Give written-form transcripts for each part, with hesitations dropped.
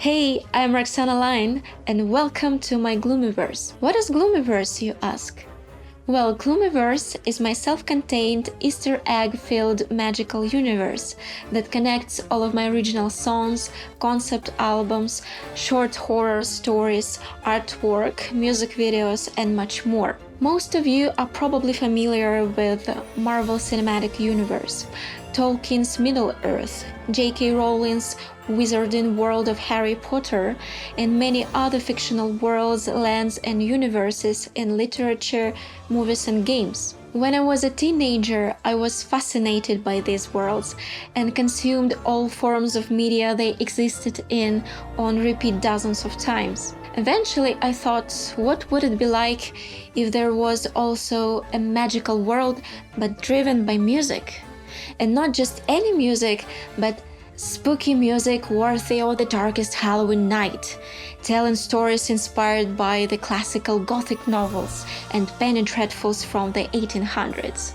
Hey, I'm Roxana and welcome to my Gloomyverse. What is Gloomyverse, you ask? Well, Gloomyverse is my self-contained Easter egg-filled magical universe that connects all of my original songs, concept albums, short horror stories, artwork, music videos, and much more. Most of you are probably familiar with Marvel Cinematic Universe, Tolkien's Middle-earth, J.K. Rowling's Wizarding World of Harry Potter, and many other fictional worlds, lands, and universes in literature, movies, and games. When I was a teenager, I was fascinated by these worlds and consumed all forms of media they existed in on repeat dozens of times. Eventually, I thought, what would it be like if there was also a magical world but driven by music? And not just any music, but spooky music worthy of the darkest Halloween night, telling stories inspired by the classical Gothic novels and penny dreadfuls from the 1800s.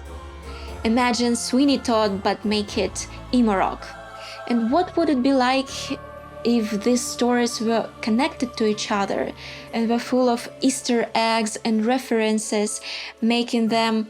Imagine Sweeney Todd but make it emo rock. And what would it be like if these stories were connected to each other and were full of Easter eggs and references, making them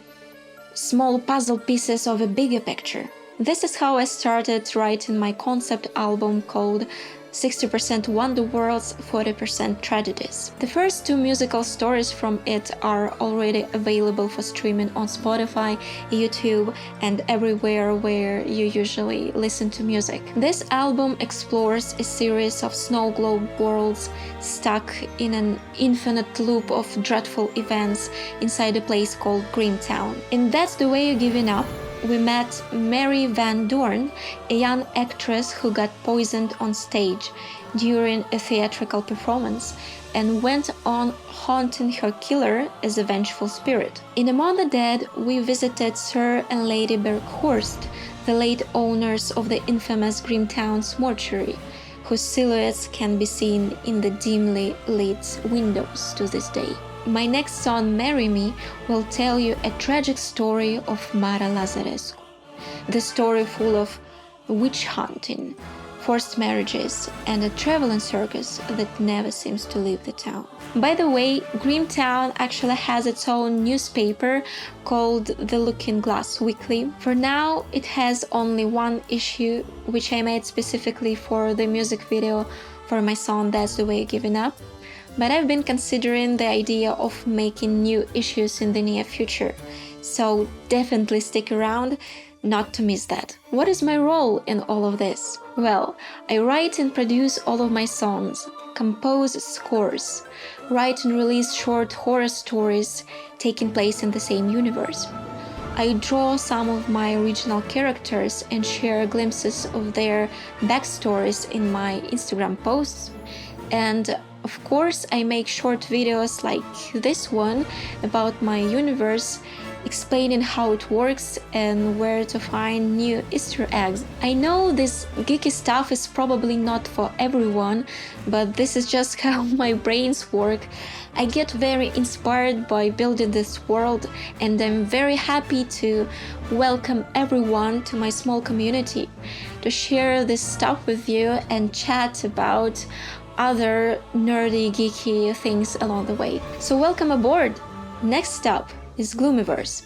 small puzzle pieces of a bigger picture? This is how I started writing my concept album called 60% Wonder Worlds, 40% Tragedies. The first two musical stories from it are already available for streaming on Spotify, YouTube, and everywhere where you usually listen to music. This album explores a series of snow globe worlds stuck in an infinite loop of dreadful events inside a place called Grimtown. And that's the way you're giving up. We met Mary Van Doorn, a young actress who got poisoned on stage during a theatrical performance and went on haunting her killer as a vengeful spirit. In Among the Dead, we visited Sir and Lady Berghorst, the late owners of the infamous Grimtown's mortuary, whose silhouettes can be seen in the dimly lit windows to this day. My next song, Marry Me, will tell you a tragic story of Mara Lazarescu. The story full of witch hunting, forced marriages, and a traveling circus that never seems to leave the town. By the way, Grimtown actually has its own newspaper called The Looking Glass Weekly. For now, it has only one issue, which I made specifically for the music video for my song That's the Way You're Giving Up. But I've been considering the idea of making new issues in the near future, so definitely stick around not to miss that. What is my role in all of this? Well, I write and produce all of my songs, compose scores, write and release short horror stories taking place in the same universe. I draw some of my original characters and share glimpses of their backstories in my Instagram posts. And of course, I make short videos like this one about my universe, explaining how it works and where to find new Easter eggs. I know this geeky stuff is probably not for everyone, but this is just how my brains work. I get very inspired by building this world, and I'm very happy to welcome everyone to my small community, to share this stuff with you and chat about other nerdy, geeky things along the way. So welcome aboard! Next up is Gloomyverse.